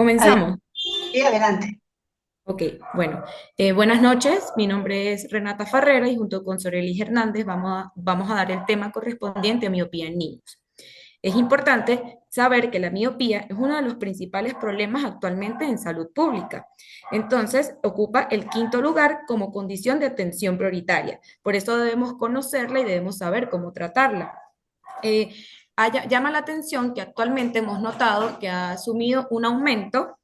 Comenzamos. Adelante. Sí, adelante. Ok, bueno, buenas noches. Mi nombre es Renata Farrera y junto con Sorely Hernández vamos a dar el tema correspondiente a miopía en niños. Es importante saber que la miopía es uno de los principales problemas actualmente en salud pública. Entonces, ocupa el quinto lugar como condición de atención prioritaria. Por eso debemos conocerla y debemos saber cómo tratarla. Eh, Llama la atención que actualmente hemos notado que ha asumido un aumento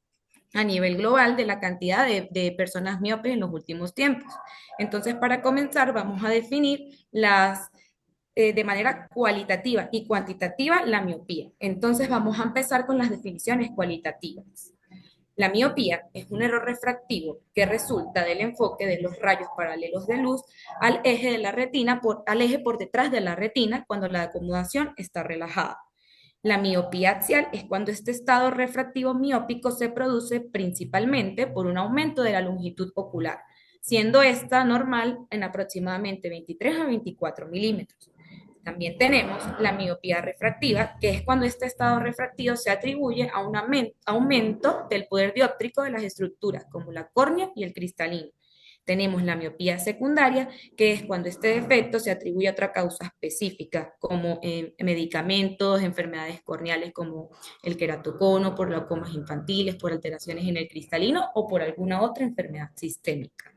a nivel global de la cantidad de personas miopes en los últimos tiempos. Entonces, para comenzar, vamos a definir de manera cualitativa y cuantitativa la miopía. Entonces, vamos a empezar con las definiciones cualitativas. La miopía es un error refractivo que resulta del enfoque de los rayos paralelos de luz al eje de la retina, al eje por detrás de la retina cuando la acomodación está relajada. La miopía axial es cuando este estado refractivo miópico se produce principalmente por un aumento de la longitud ocular, siendo esta normal en aproximadamente 23 a 24 milímetros. También tenemos la miopía refractiva, que es cuando este estado refractivo se atribuye a un aumento del poder dióptrico de las estructuras, como la córnea y el cristalino. Tenemos la miopía secundaria, que es cuando este defecto se atribuye a otra causa específica, como medicamentos, enfermedades corneales como el queratocono, por glaucomas infantiles, por alteraciones en el cristalino o por alguna otra enfermedad sistémica.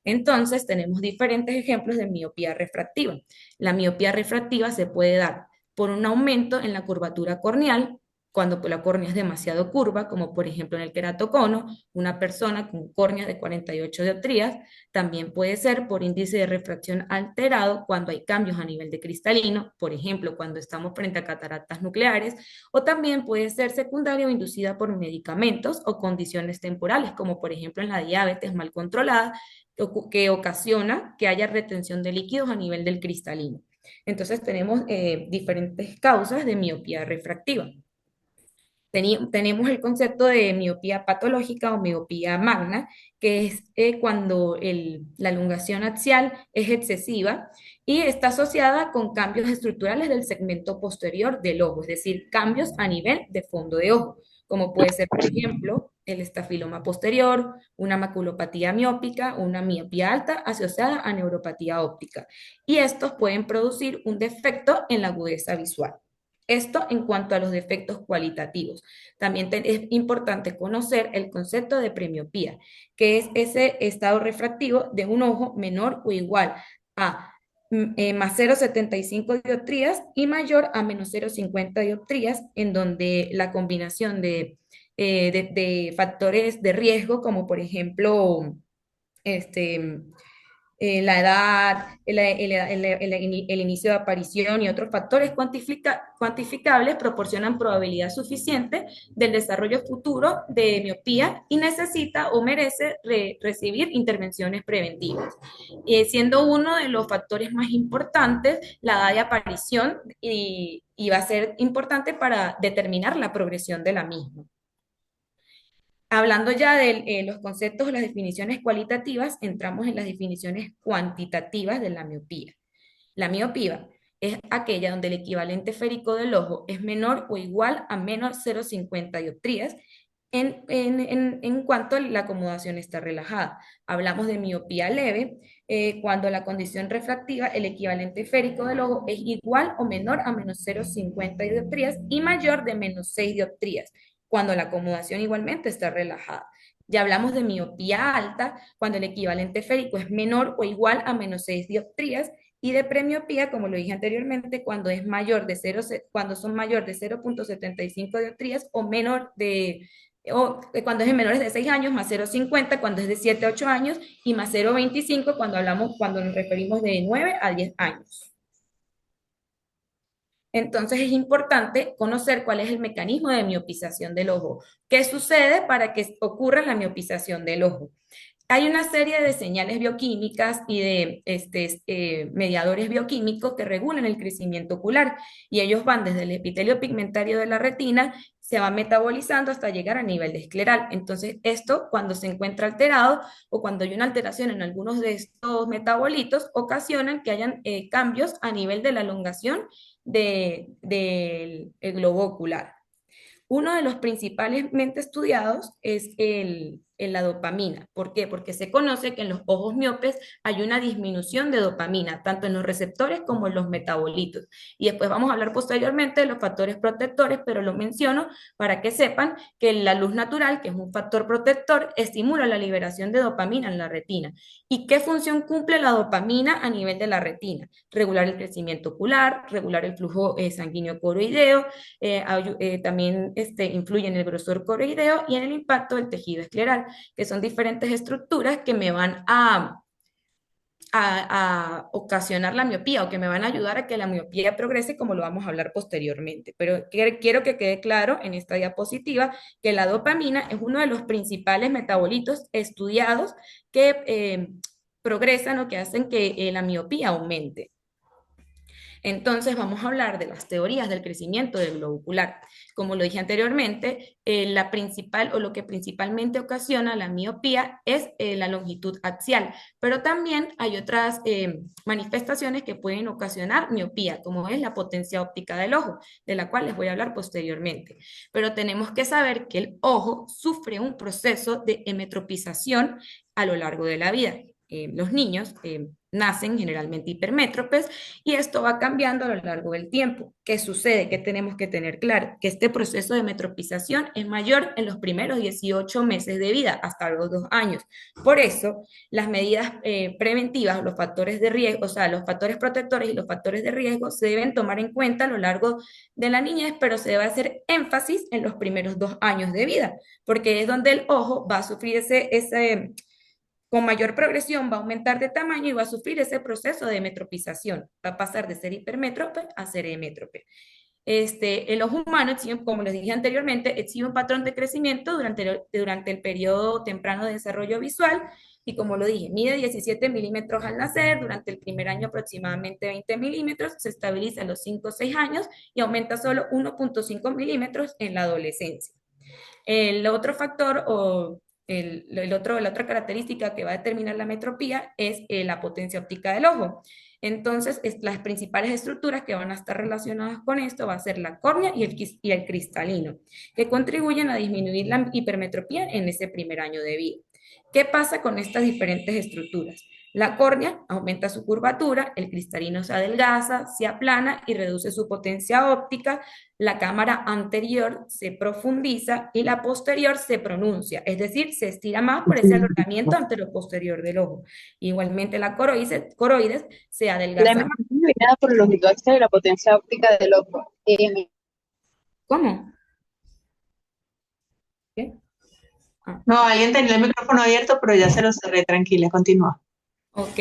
Entonces, tenemos diferentes ejemplos de miopía refractiva. La miopía refractiva se puede dar por un aumento en la curvatura corneal, cuando la córnea es demasiado curva, como por ejemplo en el queratocono, una persona con córnea de 48 dioptrías. También puede ser por índice de refracción alterado cuando hay cambios a nivel de cristalino, por ejemplo, cuando estamos frente a cataratas nucleares, o también puede ser secundaria o inducida por medicamentos o condiciones temporales, como por ejemplo en la diabetes mal controlada que ocasiona que haya retención de líquidos a nivel del cristalino. Entonces tenemos diferentes causas de miopía refractiva. Tenemos el concepto de miopía patológica o miopía magna, que es cuando la elongación axial es excesiva y está asociada con cambios estructurales del segmento posterior del ojo, es decir, cambios a nivel de fondo de ojo, como puede ser, por ejemplo, el estafiloma posterior, una maculopatía miópica, una miopía alta asociada a neuropatía óptica. Y estos pueden producir un defecto en la agudeza visual. Esto en cuanto a los defectos cualitativos. También es importante conocer el concepto de premiopía, que es ese estado refractivo de un ojo menor o igual a más 0,75 dioptrías y mayor a menos 0,50 dioptrías, en donde la combinación de factores de riesgo, como por ejemplo, este, la edad, el inicio de aparición y otros factores cuantificables proporcionan probabilidad suficiente del desarrollo futuro de miopía y necesita o merece recibir intervenciones preventivas, siendo uno de los factores más importantes la edad de aparición y va a ser importante para determinar la progresión de la misma. Hablando ya de los conceptos o las definiciones cualitativas, entramos en las definiciones cuantitativas de la miopía. La miopía es aquella donde el equivalente esférico del ojo es menor o igual a menos 0,50 dioptrías en cuanto la acomodación está relajada. Hablamos de miopía leve cuando la condición refractiva, el equivalente esférico del ojo es igual o menor a menos 0,50 dioptrías y mayor de menos 6 dioptrías, cuando la acomodación igualmente está relajada. Ya hablamos de miopía alta, cuando el equivalente esférico es menor o igual a menos 6 dioptrías, y de premiopía, como lo dije anteriormente, cuando es mayor de 0, cuando son mayor de 0,75 dioptrías o menor o cuando es en menores de 6 años, más 0,50 cuando es de 7 a 8 años, y más 0,25 cuando nos referimos de 9 a 10 años. Entonces es importante conocer cuál es el mecanismo de miopización del ojo. ¿Qué sucede para que ocurra la miopización del ojo? Hay una serie de señales bioquímicas y de mediadores bioquímicos que regulan el crecimiento ocular y ellos van desde el epitelio pigmentario de la retina, se van metabolizando hasta llegar a nivel de escleral. Entonces, esto cuando se encuentra alterado o cuando hay una alteración en algunos de estos metabolitos, ocasionan que hayan cambios a nivel de la elongación del globo ocular. Uno de los principalmente estudiados es la dopamina. ¿Por qué? Porque se conoce que en los ojos miopes hay una disminución de dopamina, tanto en los receptores como en los metabolitos. Y después vamos a hablar posteriormente de los factores protectores, pero lo menciono para que sepan que la luz natural, que es un factor protector, estimula la liberación de dopamina en la retina. ¿Y qué función cumple la dopamina a nivel de la retina? Regular el crecimiento ocular, regular el flujo sanguíneo coroideo, también influye en el grosor coroideo y en el impacto del tejido escleral, que son diferentes estructuras que me van a ocasionar la miopía o que me van a ayudar a que la miopía progrese, como lo vamos a hablar posteriormente. Pero quiero que quede claro en esta diapositiva que la dopamina es uno de los principales metabolitos estudiados que progresan o que hacen que la miopía aumente. Entonces vamos a hablar de las teorías del crecimiento del globo ocular. Como lo dije anteriormente, la principal o lo que principalmente ocasiona la miopía es la longitud axial, pero también hay otras manifestaciones que pueden ocasionar miopía, como es la potencia óptica del ojo, de la cual les voy a hablar posteriormente. Pero tenemos que saber que el ojo sufre un proceso de emetropización a lo largo de la vida. Los niños nacen generalmente hipermétropes y esto va cambiando a lo largo del tiempo. ¿Qué sucede? ¿Qué tenemos que tener claro? Que este proceso de metropización es mayor en los primeros 18 meses de vida, hasta los 2 años. Por eso, las medidas preventivas, los factores de riesgo, o sea, los factores protectores y los factores de riesgo se deben tomar en cuenta a lo largo de la niñez, pero se debe hacer énfasis en los primeros 2 años de vida, porque es donde el ojo va a sufrir ese con mayor progresión va a aumentar de tamaño y va a sufrir ese proceso de metropización. Va a pasar de ser hipermétrope a ser hemétrope. En los humanos, como les dije anteriormente, exhibe un patrón de crecimiento durante el periodo temprano de desarrollo visual y como lo dije, mide 17 milímetros al nacer, durante el primer año aproximadamente 20 milímetros, se estabiliza a los 5 o 6 años y aumenta solo 1,5 milímetros en la adolescencia. El otro factor o la otra característica que va a determinar la metropía es la potencia óptica del ojo. Entonces, las principales estructuras que van a estar relacionadas con esto va a ser la córnea y el cristalino, que contribuyen a disminuir la hipermetropía en ese primer año de vida. ¿Qué pasa con estas diferentes estructuras? La córnea aumenta su curvatura, el cristalino se adelgaza, se aplana y reduce su potencia óptica, la cámara anterior se profundiza y la posterior se pronuncia, es decir, se estira más por ese alargamiento anteroposterior del ojo. Igualmente la coroides se La adelgaza. M es determinada por el longitud axial y la potencia óptica del ojo. ¿Cómo? ¿Qué? Ah, No, ahí tenía el micrófono abierto, pero ya se lo cerré, tranquila, continúa. ok.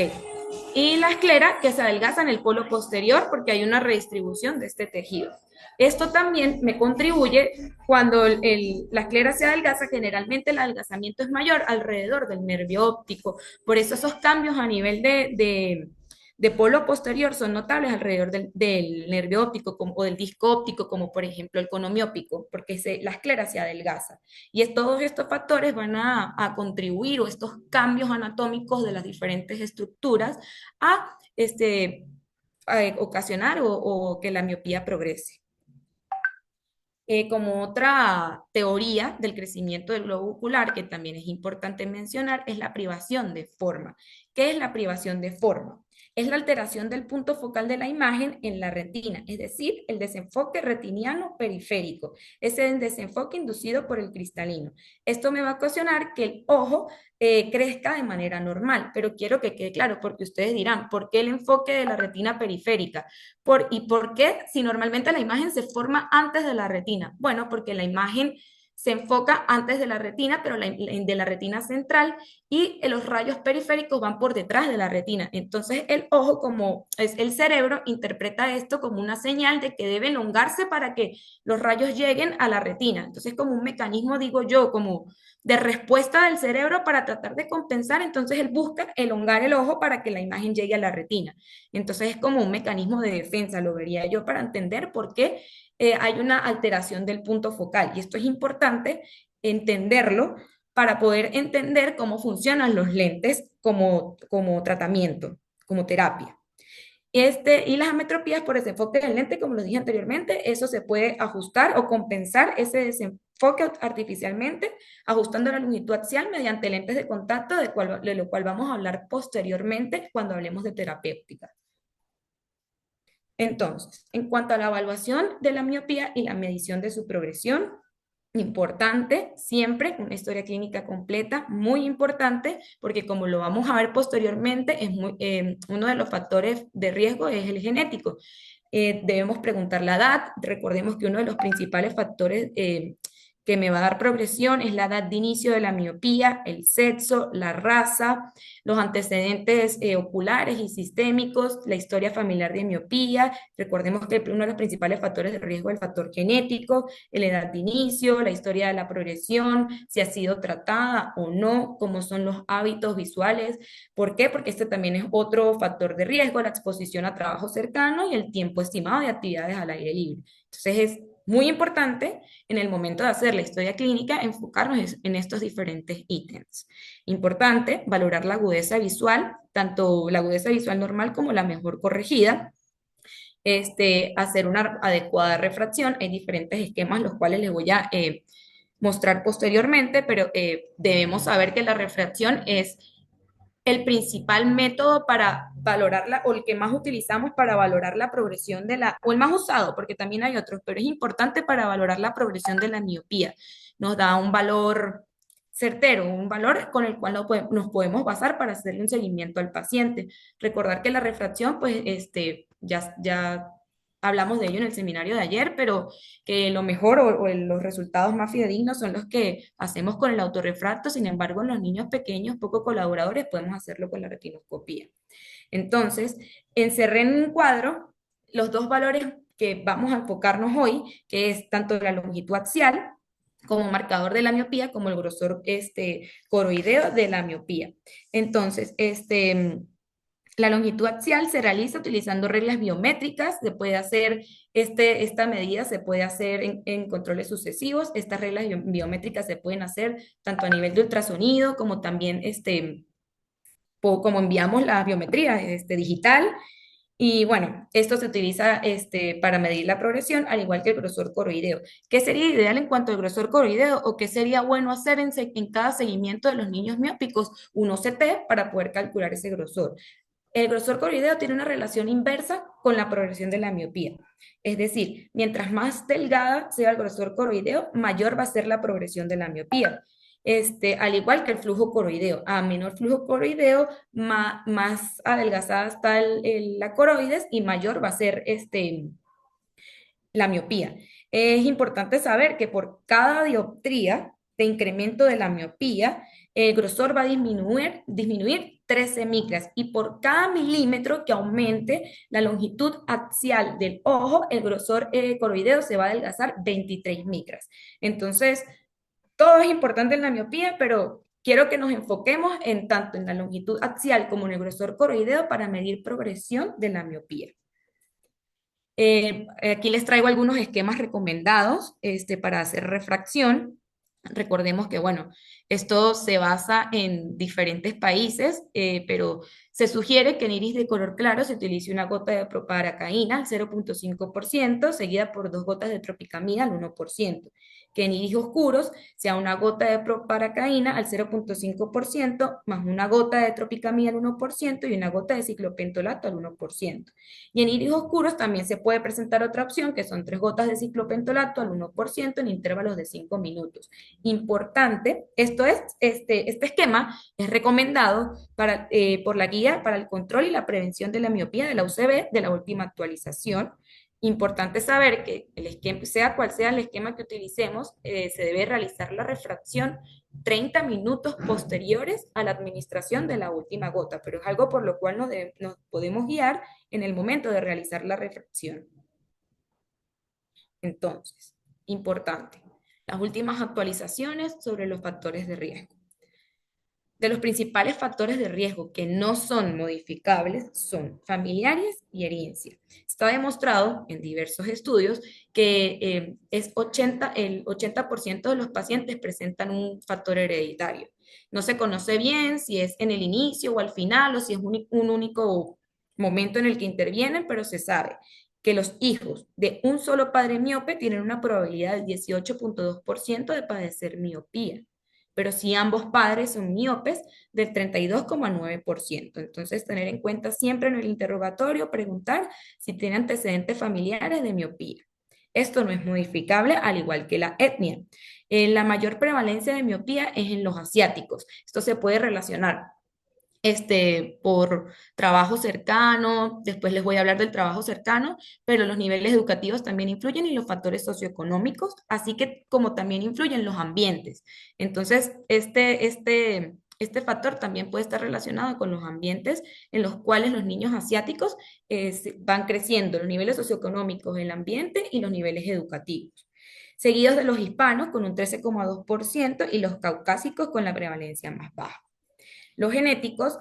Y la esclera que se adelgaza en el polo posterior porque hay una redistribución de este tejido. Esto también me contribuye cuando la esclera se adelgaza, generalmente el adelgazamiento es mayor alrededor del nervio óptico. Por eso esos cambios a nivel de polo posterior son notables alrededor del nervio óptico o del disco óptico, como por ejemplo el cono miópico, porque la esclera se adelgaza. Y todos estos factores van a contribuir, o estos cambios anatómicos de las diferentes estructuras, a, a ocasionar o que la miopía progrese. Como otra teoría del crecimiento del globo ocular, que también es importante mencionar, es la privación de forma. ¿Qué es la privación de forma? Es la alteración del punto focal de la imagen en la retina, es decir, el desenfoque retiniano periférico, ese desenfoque inducido por el cristalino. Esto me va a ocasionar que el ojo crezca de manera normal, pero quiero que quede claro, porque ustedes dirán, ¿por qué el enfoque de la retina periférica? ¿Y por qué si normalmente la imagen se forma antes de la retina? Bueno, porque la imagen se enfoca antes de la retina, pero de la retina central y los rayos periféricos van por detrás de la retina. Entonces el ojo, como es el cerebro, interpreta esto como una señal de que debe elongarse para que los rayos lleguen a la retina. Entonces como un mecanismo, digo yo, como de respuesta del cerebro para tratar de compensar, entonces él busca elongar el ojo para que la imagen llegue a la retina. Entonces es como un mecanismo de defensa, lo vería yo, para entender por qué hay una alteración del punto focal. Y esto es importante entenderlo para poder entender cómo funcionan los lentes como tratamiento, como terapia. Y las ametropías por desenfoque del lente, como lo dije anteriormente, eso se puede ajustar o compensar ese desenfoque artificialmente, ajustando la longitud axial mediante lentes de contacto, de lo cual vamos a hablar posteriormente cuando hablemos de terapéutica. Entonces, en cuanto a la evaluación de la miopía y la medición de su progresión, importante, siempre una historia clínica completa, muy importante, porque como lo vamos a ver posteriormente, uno de los factores de riesgo es el genético. Debemos preguntar la edad. Recordemos que uno de los principales factores que me va a dar progresión es la edad de inicio de la miopía, el sexo, la raza, los antecedentes oculares y sistémicos, la historia familiar de miopía. Recordemos que uno de los principales factores de riesgo es el factor genético, la edad de inicio, la historia de la progresión, si ha sido tratada o no, cómo son los hábitos visuales. ¿Por qué? Porque este también es otro factor de riesgo, la exposición a trabajo cercano y el tiempo estimado de actividades al aire libre. Entonces es muy importante en el momento de hacer la historia clínica enfocarnos en estos diferentes ítems. Importante valorar la agudeza visual, tanto la agudeza visual normal como la mejor corregida. Hacer una adecuada refracción. Hay diferentes esquemas, los cuales les voy a mostrar posteriormente, pero debemos saber que la refracción es el principal método para valorarla, o el que más utilizamos para valorar la progresión o el más usado, porque también hay otros, pero es importante para valorar la progresión de la miopía. Nos da un valor certero, un valor con el cual nos podemos basar para hacerle un seguimiento al paciente. Recordar que la refracción, pues, ya hablamos de ello en el seminario de ayer, pero que lo mejor o los resultados más fidedignos son los que hacemos con el autorrefracto. Sin embargo, en los niños pequeños, poco colaboradores, podemos hacerlo con la retinoscopía. Entonces, encerré en un cuadro los dos valores que vamos a enfocarnos hoy, que es tanto la longitud axial como marcador de la miopía, como el grosor coroideo de la miopía. Entonces, la longitud axial se realiza utilizando reglas biométricas. Se puede hacer, esta medida se puede hacer en controles sucesivos. Estas reglas biométricas se pueden hacer tanto a nivel de ultrasonido como también como enviamos la biometría digital. Y bueno, esto se utiliza para medir la progresión, al igual que el grosor coroideo. ¿Qué sería ideal en cuanto al grosor coroideo o qué sería bueno hacer en cada seguimiento de los niños miópicos? Un OCT para poder calcular ese grosor. El grosor coroideo tiene una relación inversa con la progresión de la miopía. Es decir, mientras más delgada sea el grosor coroideo, mayor va a ser la progresión de la miopía. Al igual que el flujo coroideo. A menor flujo coroideo, más adelgazada está la coroides y mayor va a ser la miopía. Es importante saber que por cada dioptría de incremento de la miopía, el grosor va a disminuir 13 micras, y por cada milímetro que aumente la longitud axial del ojo, el grosor coroideo se va a adelgazar 23 micras. Entonces, todo es importante en la miopía, pero quiero que nos enfoquemos tanto en la longitud axial como en el grosor coroideo para medir progresión de la miopía. Aquí les traigo algunos esquemas recomendados para hacer refracción. Recordemos que, bueno, esto se basa en diferentes países, pero se sugiere que en iris de color claro se utilice una gota de proparacaína al 0,5%, seguida por 2 gotas de tropicamida al 1%. Que en iris oscuros sea una gota de proparacaína al 0,5%, más una gota de tropicamida al 1% y una gota de ciclopentolato al 1%. Y en iris oscuros también se puede presentar otra opción, que son 3 gotas de ciclopentolato al 1% en intervalos de 5 minutos. Importante, este esquema es recomendado por la guía para el control y la prevención de la miopía de la UCB de la última actualización. Importante saber que el esquema, sea cual sea el esquema que utilicemos, se debe realizar la refracción 30 minutos posteriores a la administración de la última gota, pero es algo por lo cual nos podemos guiar en el momento de realizar la refracción. Entonces, importante, las últimas actualizaciones sobre los factores de riesgo. De los principales factores de riesgo que no son modificables son familiares y herencia. Está demostrado en diversos estudios que el 80% de los pacientes presentan un factor hereditario. No se conoce bien si es en el inicio o al final, o si es un único momento en el que intervienen, pero se sabe que los hijos de un solo padre miope tienen una probabilidad del 18,2% de padecer miopía, pero si ambos padres son miopes, del 32,9%. Entonces, tener en cuenta siempre en el interrogatorio, preguntar si tiene antecedentes familiares de miopía. Esto no es modificable, al igual que la etnia. La mayor prevalencia de miopía es en los asiáticos. Esto se puede relacionar por trabajo cercano, después les voy a hablar del trabajo cercano, pero los niveles educativos también influyen y los factores socioeconómicos, así que como también influyen los ambientes. Entonces, este factor también puede estar relacionado con los ambientes en los cuales los niños asiáticos van creciendo, los niveles socioeconómicos, el ambiente y los niveles educativos. Seguidos de los hispanos con un 13,2% y los caucásicos con la prevalencia más baja. Los genéticos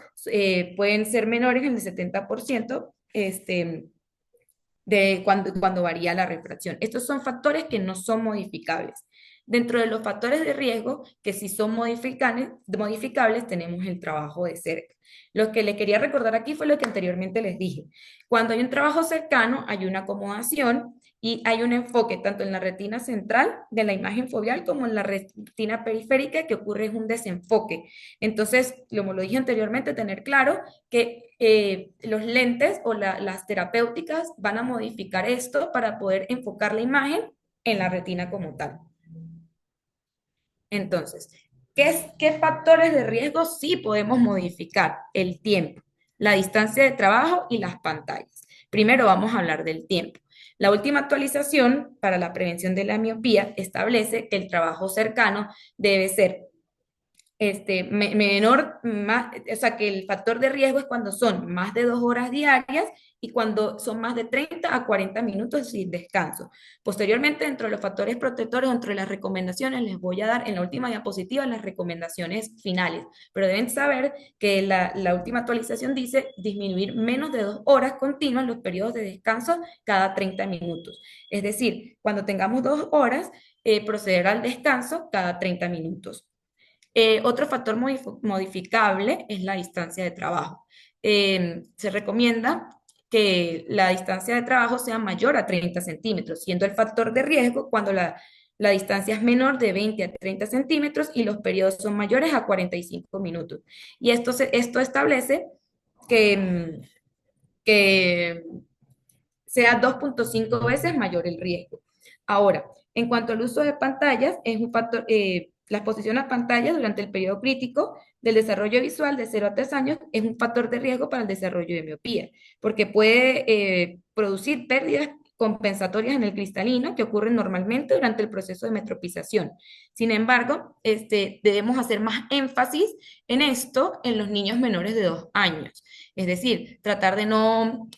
pueden ser menores en el 70% de cuando varía la refracción. Estos son factores que no son modificables. Dentro de los factores de riesgo que sí son modificables, tenemos el trabajo de cerca. Lo que le quería recordar aquí fue lo que anteriormente les dije. Cuando hay un trabajo cercano, hay una acomodación y hay un enfoque tanto en la retina central de la imagen foveal como en la retina periférica que ocurre es un desenfoque. Entonces, como lo dije anteriormente, tener claro que los lentes o las terapéuticas van a modificar esto para poder enfocar la imagen en la retina como tal. Entonces, ¿qué factores de riesgo sí podemos modificar? El tiempo, la distancia de trabajo y las pantallas. Primero vamos a hablar del tiempo. La última actualización para la prevención de la miopía establece que el trabajo cercano debe ser menor, más, o sea, que el factor de riesgo es cuando son más de 2 horas diarias y cuando son más de 30 a 40 minutos sin descanso. Posteriormente, dentro de los factores protectores, dentro de las recomendaciones, les voy a dar en la última diapositiva las recomendaciones finales, pero deben saber que la última actualización dice disminuir menos de 2 horas continuas los periodos de descanso cada 30 minutos. Es decir, cuando tengamos 2 horas, proceder al descanso cada 30 minutos. Otro factor modificable es la distancia de trabajo. Se recomienda que la distancia de trabajo sea mayor a 30 centímetros, siendo el factor de riesgo cuando la distancia es menor de 20 a 30 centímetros y los periodos son mayores a 45 minutos. Y esto establece que sea 2,5 veces mayor el riesgo. Ahora, en cuanto al uso de pantallas, es un factor, la exposición a pantallas durante el periodo crítico del desarrollo visual de 0 a 3 años es un factor de riesgo para el desarrollo de miopía, porque puede producir pérdidas compensatorias en el cristalino que ocurren normalmente durante el proceso de metropización. Sin embargo, debemos hacer más énfasis en esto en los niños menores de 2 años. Es decir, tratar de no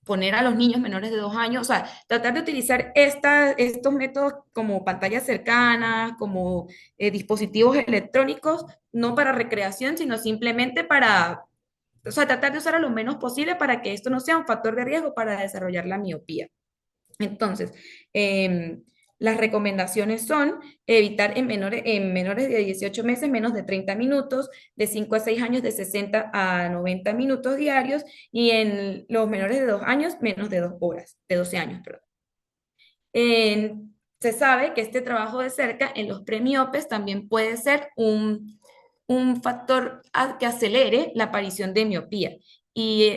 poner a los niños menores de 2 años, o sea, tratar de utilizar estos métodos como pantallas cercanas, como dispositivos electrónicos, no para recreación, sino simplemente para, o sea, tratar de usar lo menos posible para que esto no sea un factor de riesgo para desarrollar la miopía. Entonces, las recomendaciones son evitar en menores de 18 meses menos de 30 minutos, de 5 a 6 años de 60 a 90 minutos diarios y en los menores de 2 años menos de 2 horas, de 12 años, perdón. Se sabe que este trabajo de cerca en los premiopes también puede ser un factor que acelere la aparición de miopía. Y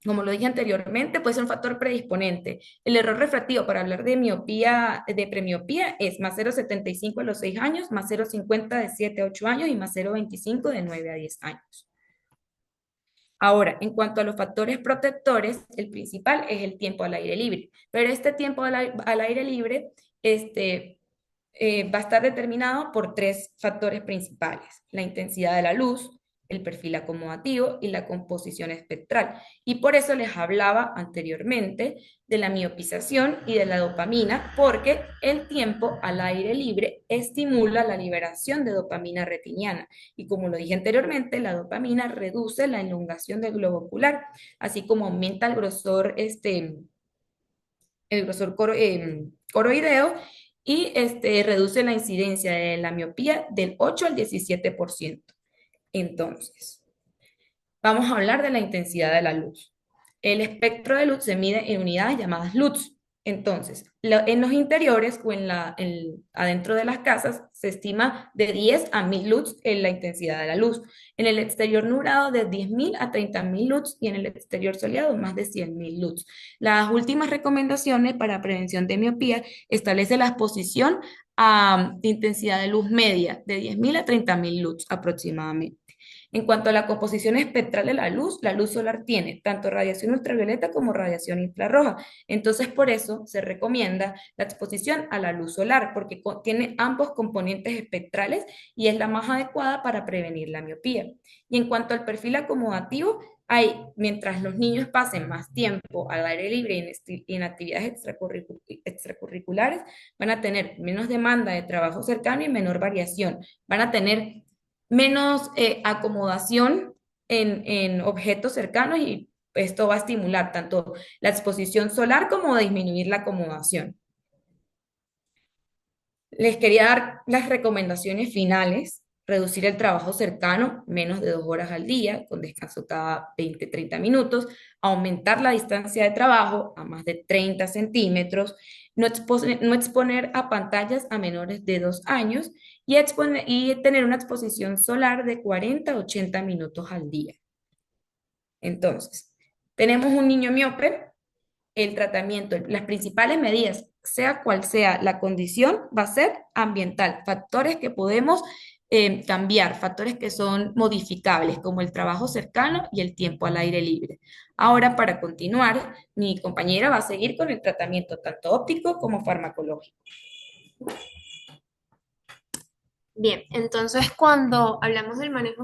como lo dije anteriormente, puede ser un factor predisponente. El error refractivo para hablar de miopía, de premiopía, es más 0,75 a los 6 años, más 0,50 de 7 a 8 años y más 0,25 de 9 a 10 años. Ahora, en cuanto a los factores protectores, el principal es el tiempo al aire libre, pero este tiempo al aire libre va a estar determinado por 3 factores principales: la intensidad de la luz, el perfil acomodativo y la composición espectral. Y por eso les hablaba anteriormente de la miopización y de la dopamina, porque el tiempo al aire libre estimula la liberación de dopamina retiniana. Y como lo dije anteriormente, la dopamina reduce la elongación del globo ocular, así como aumenta el grosor coroideo y reduce la incidencia de la miopía del 8 al 17%. Entonces, Vamos a hablar de la intensidad de la luz. El espectro de luz se mide en unidades llamadas lux. Entonces, en los interiores o adentro de las casas se estima de 10 a 1000 lux en la intensidad de la luz. En el exterior nublado de 10.000 a 30.000 lux y en el exterior soleado más de 100.000 lux. Las últimas recomendaciones para prevención de miopía establece la exposición a intensidad de luz media de 10.000 a 30.000 lux aproximadamente. En cuanto a la composición espectral de la luz solar tiene tanto radiación ultravioleta como radiación infrarroja. Entonces, por eso se recomienda la exposición a la luz solar, porque tiene ambos componentes espectrales y es la más adecuada para prevenir la miopía. Y en cuanto al perfil acomodativo, mientras los niños pasen más tiempo al aire libre y en actividades extracurriculares, van a tener menos demanda de trabajo cercano y menor variación. Van a tener menos acomodación en objetos cercanos y esto va a estimular tanto la exposición solar como disminuir la acomodación. Les quería dar las recomendaciones finales: reducir el trabajo cercano, menos de 2 horas al día, con descanso cada 20-30 minutos, aumentar la distancia de trabajo a más de 30 centímetros, no exponer a pantallas a menores de 2 años y tener una exposición solar de 40 a 80 minutos al día. Entonces, tenemos un niño miope, el tratamiento, las principales medidas, sea cual sea la condición, va a ser ambiental, factores que podemos cambiar, factores que son modificables, como el trabajo cercano y el tiempo al aire libre. Ahora, para continuar, mi compañera va a seguir con el tratamiento tanto óptico como farmacológico. Bien, entonces cuando hablamos del manejo